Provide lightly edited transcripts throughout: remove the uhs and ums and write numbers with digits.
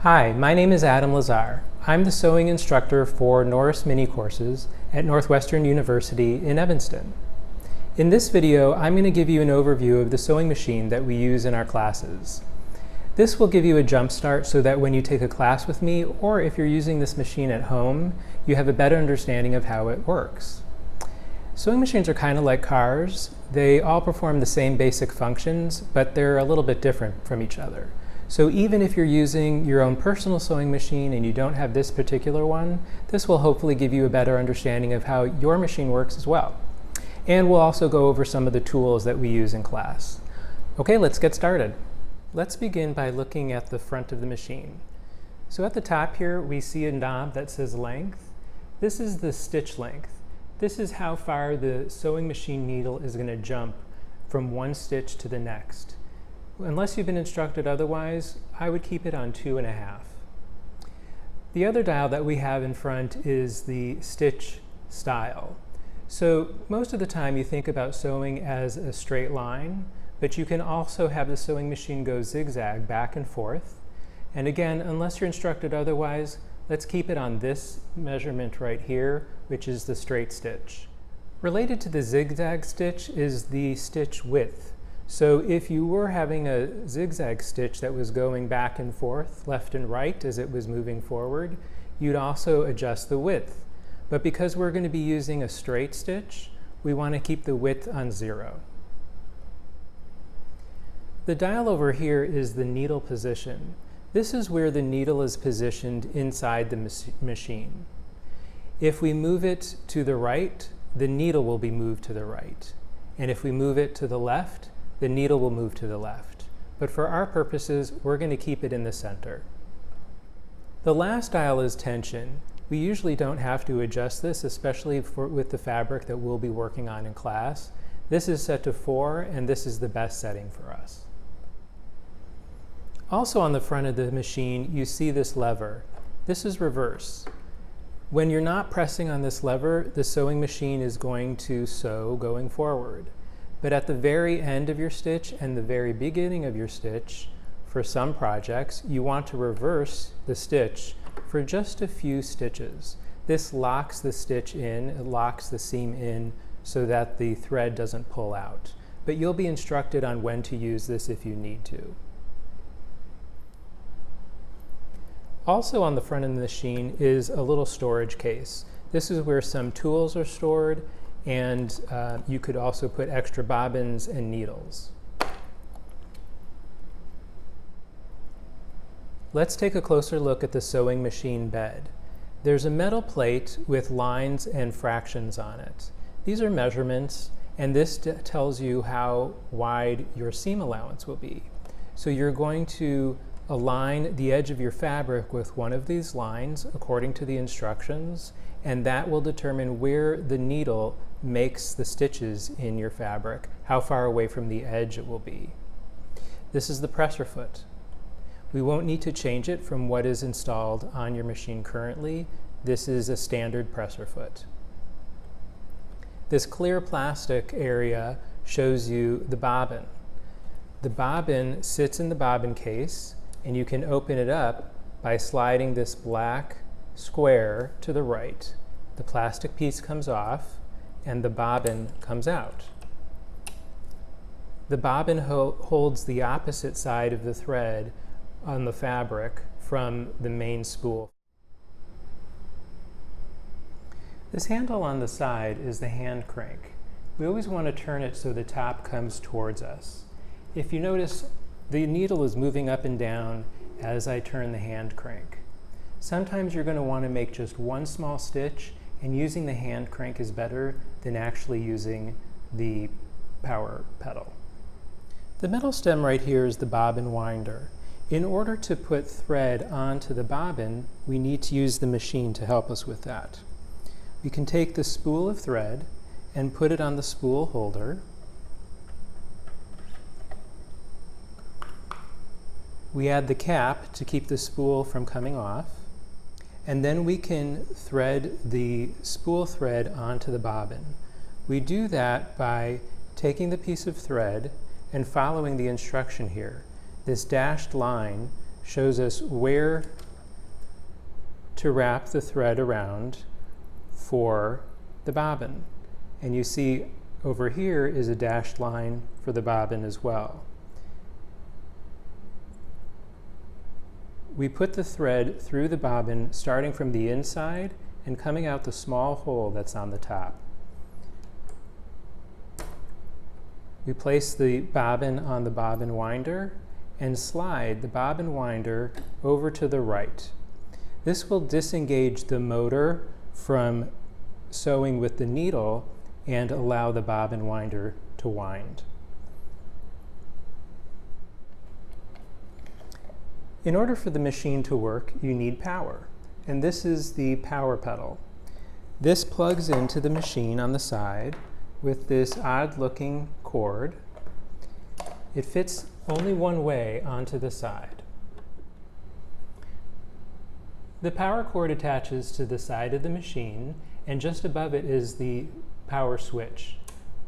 Hi, my name is Adam Lazar. I'm the sewing instructor for Norris mini courses at Northwestern University in Evanston. In this video, I'm going to give you an overview of the sewing machine that we use in our classes. This will give you a jump start so that when you take a class with me, or if you're using this machine at home, you have a better understanding of how it works. Sewing machines are kind of like cars. They all perform the same basic functions, but they're a little bit different from each other. So even if you're using your own personal sewing machine and you don't have this particular one, this will hopefully give you a better understanding of how your machine works as well. And we'll also go over some of the tools that we use in class. Okay, let's get started. Let's begin by looking at the front of the machine. So at the top here, we see a knob that says length. This is the stitch length. This is how far the sewing machine needle is going to jump from one stitch to the next. Unless you've been instructed otherwise, I would keep it on 2.5. The other dial that we have in front is the stitch style. So most of the time you think about sewing as a straight line, but you can also have the sewing machine go zigzag back and forth. And again, unless you're instructed otherwise, let's keep it on this measurement right here, which is the straight stitch. Related to the zigzag stitch is the stitch width. So if you were having a zigzag stitch that was going back and forth, left and right as it was moving forward, you'd also adjust the width. But because we're going to be using a straight stitch, we want to keep the width on 0. The dial over here is the needle position. This is where the needle is positioned inside the machine. If we move it to the right, the needle will be moved to the right. And if we move it to the left, the needle will move to the left. But for our purposes, we're going to keep it in the center. The last dial is tension. We usually don't have to adjust this, especially with the fabric that we'll be working on in class. This is set to 4, and this is the best setting for us. Also on the front of the machine, you see this lever. This is reverse. When you're not pressing on this lever, the sewing machine is going to sew going forward. But at the very end of your stitch and the very beginning of your stitch, for some projects, you want to reverse the stitch for just a few stitches. This locks the stitch in, it locks the seam in so that the thread doesn't pull out. But you'll be instructed on when to use this if you need to. Also on the front of the machine is a little storage case. This is where some tools are stored, and you could also put extra bobbins and needles. Let's take a closer look at the sewing machine bed. There's a metal plate with lines and fractions on it. These are measurements, and this tells you how wide your seam allowance will be. So you're going to align the edge of your fabric with one of these lines according to the instructions, and that will determine where the needle makes the stitches in your fabric, how far away from the edge it will be. This is the presser foot. We won't need to change it from what is installed on your machine currently. This is a standard presser foot. This clear plastic area shows you the bobbin. The bobbin sits in the bobbin case, and you can open it up by sliding this black square to the right. The plastic piece comes off, and the bobbin comes out. The bobbin holds the opposite side of the thread on the fabric from the main spool. This handle on the side is the hand crank. We always want to turn it so the top comes towards us. If you notice, the needle is moving up and down as I turn the hand crank. Sometimes you're going to want to make just one small stitch, and using the hand crank is better than actually using the power pedal. The metal stem right here is the bobbin winder. In order to put thread onto the bobbin, we need to use the machine to help us with that. We can take the spool of thread and put it on the spool holder. We add the cap to keep the spool from coming off, and then we can thread the spool thread onto the bobbin. We do that by taking the piece of thread and following the instruction here. This dashed line shows us where to wrap the thread around for the bobbin. And you see over here is a dashed line for the bobbin as well. We put the thread through the bobbin starting from the inside and coming out the small hole that's on the top. We place the bobbin on the bobbin winder and slide the bobbin winder over to the right. This will disengage the motor from sewing with the needle and allow the bobbin winder to wind. In order for the machine to work, you need power, and this is the power pedal. This plugs into the machine on the side with this odd-looking cord. It fits only one way onto the side. The power cord attaches to the side of the machine, and just above it is the power switch.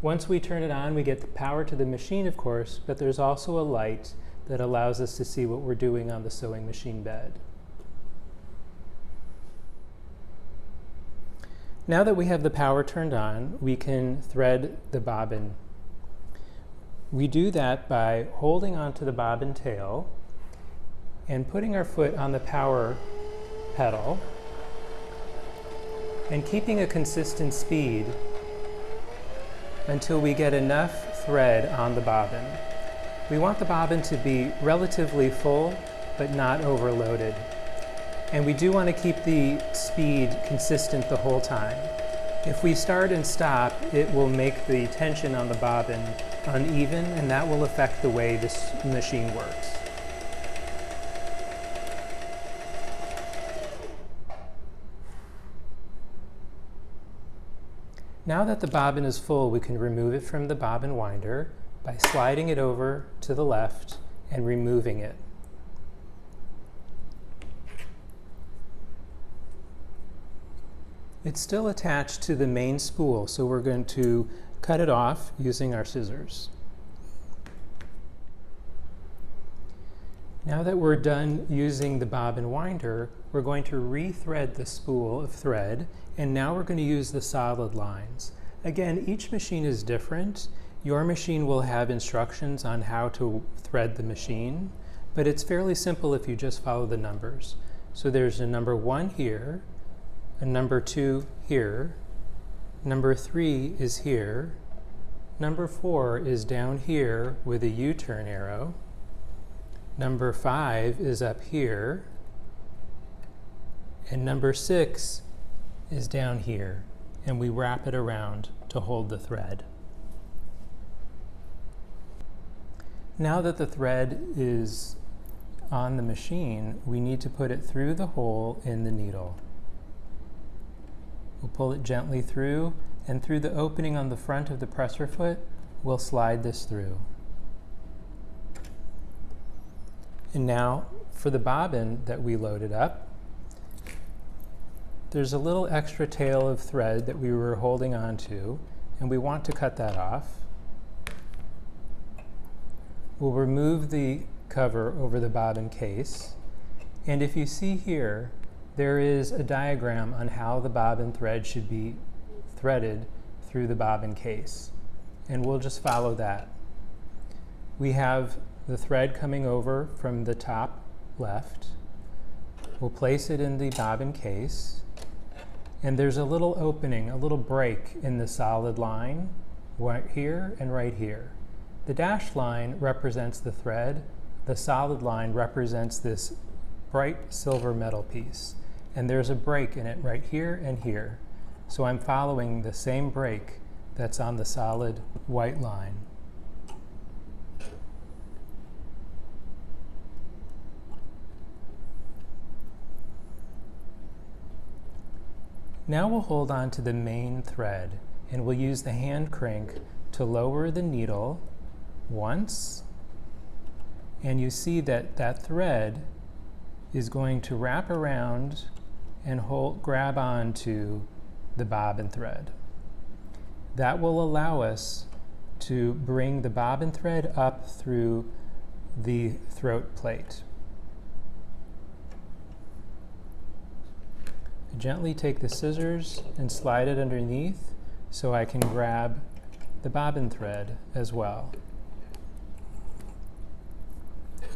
Once we turn it on, we get the power to the machine, of course, but there's also a light that allows us to see what we're doing on the sewing machine bed. Now that we have the power turned on, we can thread the bobbin. We do that by holding onto the bobbin tail and putting our foot on the power pedal and keeping a consistent speed until we get enough thread on the bobbin. We want the bobbin to be relatively full, but not overloaded. And we do want to keep the speed consistent the whole time. If we start and stop, it will make the tension on the bobbin uneven, and that will affect the way this machine works. Now that the bobbin is full, we can remove it from the bobbin winder by sliding it over to the left and removing it. It's still attached to the main spool, so we're going to cut it off using our scissors. Now that we're done using the bobbin winder, we're going to rethread the spool of thread, and now we're going to use the solid lines. Again, each machine is different. Your machine will have instructions on how to thread the machine, but it's fairly simple if you just follow the numbers. So there's a number 1 here, a number 2 here, number 3 is here, number 4 is down here with a U-turn arrow, number 5 is up here, and number 6 is down here, and we wrap it around to hold the thread. Now that the thread is on the machine, we need to put it through the hole in the needle. We'll pull it gently through, and through the opening on the front of the presser foot, we'll slide this through. And now for the bobbin that we loaded up, there's a little extra tail of thread that we were holding on to, and we want to cut that off. We'll remove the cover over the bobbin case, and if you see here, there is a diagram on how the bobbin thread should be threaded through the bobbin case, and we'll just follow that. We have the thread coming over from the top left. We'll place it in the bobbin case, and there's a little opening, a little break in the solid line right here and right here. The dashed line represents the thread. The solid line represents this bright silver metal piece. And there's a break in it right here and here. So I'm following the same break that's on the solid white line. Now we'll hold on to the main thread, and we'll use the hand crank to lower the needle once, and you see that that thread is going to wrap around and grab onto the bobbin thread. That will allow us to bring the bobbin thread up through the throat plate. gently take the scissors and slide it underneath so I can grab the bobbin thread as well.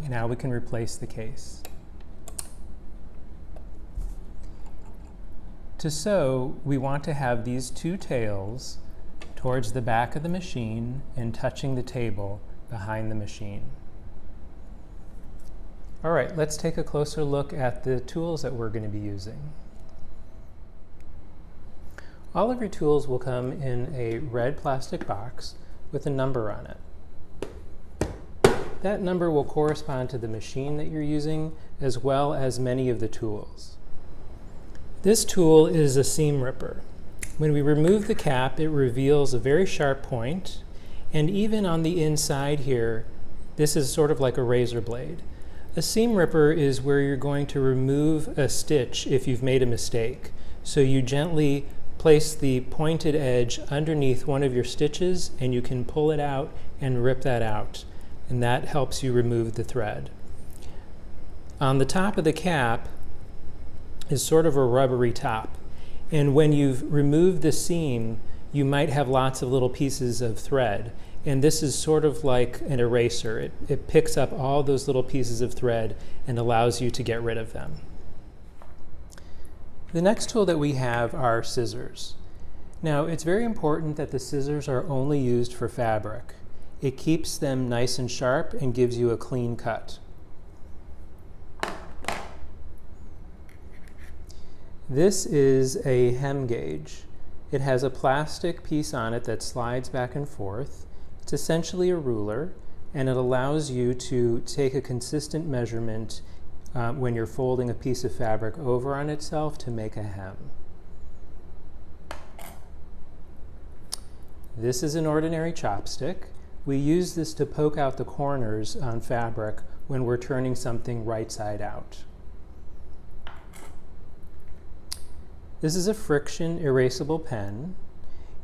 Now we can replace the case. To sew, we want to have these two tails towards the back of the machine and touching the table behind the machine. All right, let's take a closer look at the tools that we're going to be using. All of your tools will come in a red plastic box with a number on it. That number will correspond to the machine that you're using, as well as many of the tools. This tool is a seam ripper. When we remove the cap, it reveals a very sharp point, and even on the inside here, this is sort of like a razor blade. A seam ripper is where you're going to remove a stitch if you've made a mistake. So you gently place the pointed edge underneath one of your stitches, and you can pull it out and rip that out, and that helps you remove the thread. On the top of the cap is sort of a rubbery top, and when you've removed the seam, you might have lots of little pieces of thread, and this is sort of like an eraser. It picks up all those little pieces of thread and allows you to get rid of them. The next tool that we have are scissors. Now, it's very important that the scissors are only used for fabric. It keeps them nice and sharp and gives you a clean cut. This is a hem gauge. It has a plastic piece on it that slides back and forth. It's essentially a ruler, and it allows you to take a consistent measurement when you're folding a piece of fabric over on itself to make a hem. This is an ordinary chopstick. We use this to poke out the corners on fabric when we're turning something right side out. This is a friction erasable pen.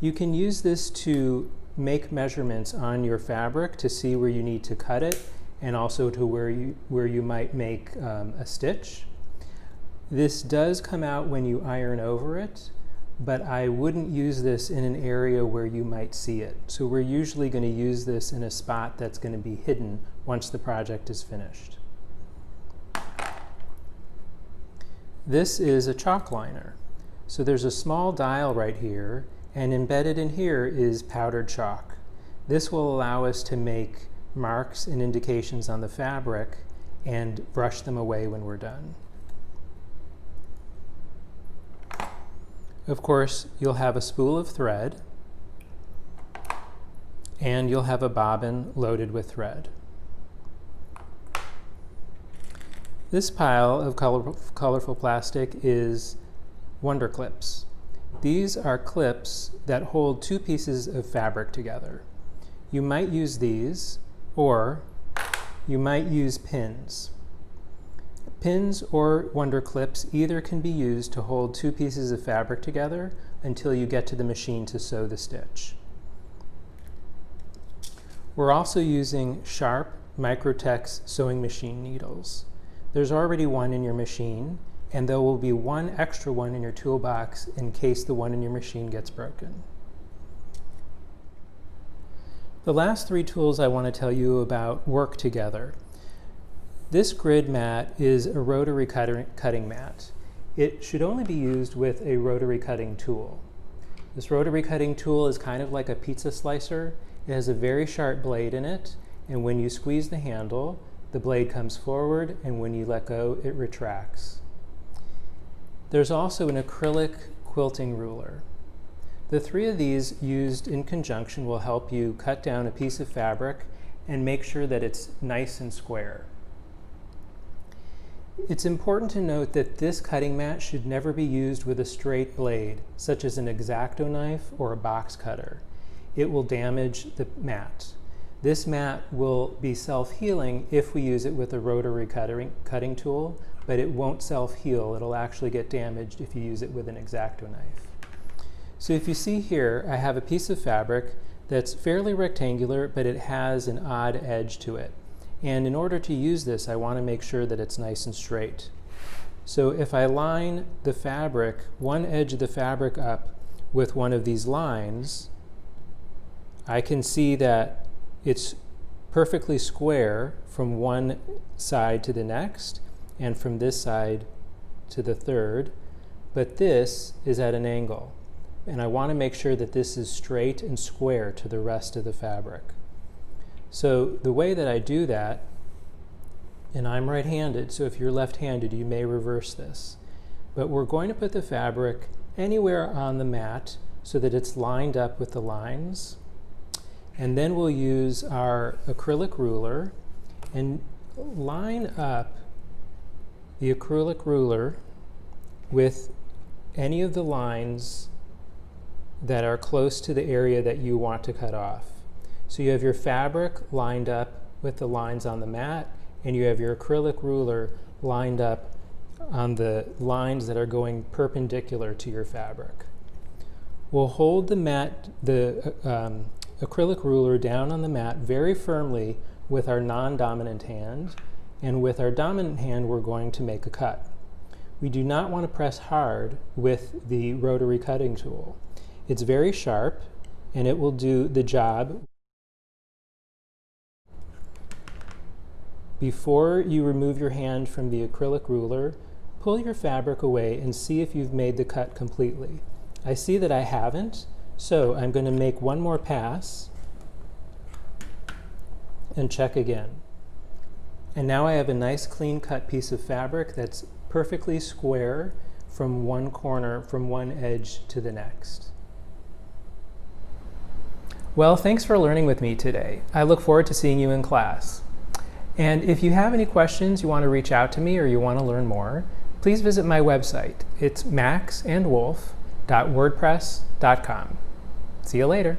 You can use this to make measurements on your fabric to see where you need to cut it, and also to where you might make a stitch. This does come out when you iron over it, but I wouldn't use this in an area where you might see it. So we're usually going to use this in a spot that's going to be hidden once the project is finished. This is a chalk liner. So there's a small dial right here, and embedded in here is powdered chalk. This will allow us to make marks and indications on the fabric and brush them away when we're done. Of course, you'll have a spool of thread, and you'll have a bobbin loaded with thread. This pile of colorful plastic is Wonder Clips. These are clips that hold two pieces of fabric together. You might use these, or you might use pins. Pins or Wonder Clips either can be used to hold two pieces of fabric together until you get to the machine to sew the stitch. We're also using sharp Microtex sewing machine needles. There's already one in your machine, and there will be one extra one in your toolbox in case the one in your machine gets broken. The last three tools I want to tell you about work together. This grid mat is a rotary cutting mat. It should only be used with a rotary cutting tool. This rotary cutting tool is kind of like a pizza slicer. It has a very sharp blade in it, and when you squeeze the handle, the blade comes forward, and when you let go, it retracts. There's also an acrylic quilting ruler. The three of these used in conjunction will help you cut down a piece of fabric and make sure that it's nice and square. It's important to note that this cutting mat should never be used with a straight blade, such as an X-Acto knife or a box cutter. It will damage the mat. This mat will be self-healing if we use it with a rotary cutting tool, but it won't self-heal. It'll actually get damaged if you use it with an X-Acto knife. So if you see here, I have a piece of fabric that's fairly rectangular, but it has an odd edge to it. And in order to use this, I want to make sure that it's nice and straight. So if I line the fabric, one edge of the fabric up with one of these lines, I can see that it's perfectly square from one side to the next and from this side to the third, but this is at an angle. And I want to make sure that this is straight and square to the rest of the fabric. So the way that I do that, and I'm right-handed, so if you're left-handed, you may reverse this. But we're going to put the fabric anywhere on the mat so that it's lined up with the lines. And then we'll use our acrylic ruler and line up the acrylic ruler with any of the lines that are close to the area that you want to cut off. So you have your fabric lined up with the lines on the mat, and you have your acrylic ruler lined up on the lines that are going perpendicular to your fabric. We'll hold the acrylic ruler down on the mat very firmly with our non-dominant hand, and with our dominant hand we're going to make a cut. We do not want to press hard with the rotary cutting tool. It's very sharp and it will do the job. Before you remove your hand from the acrylic ruler, pull your fabric away and see if you've made the cut completely. I see that I haven't, so I'm going to make one more pass and check again. And now I have a nice clean cut piece of fabric that's perfectly square from one corner, from one edge to the next. Well, thanks for learning with me today. I look forward to seeing you in class. And if you have any questions, you want to reach out to me, or you want to learn more, please visit my website. It's maxandwolf.wordpress.com. See you later.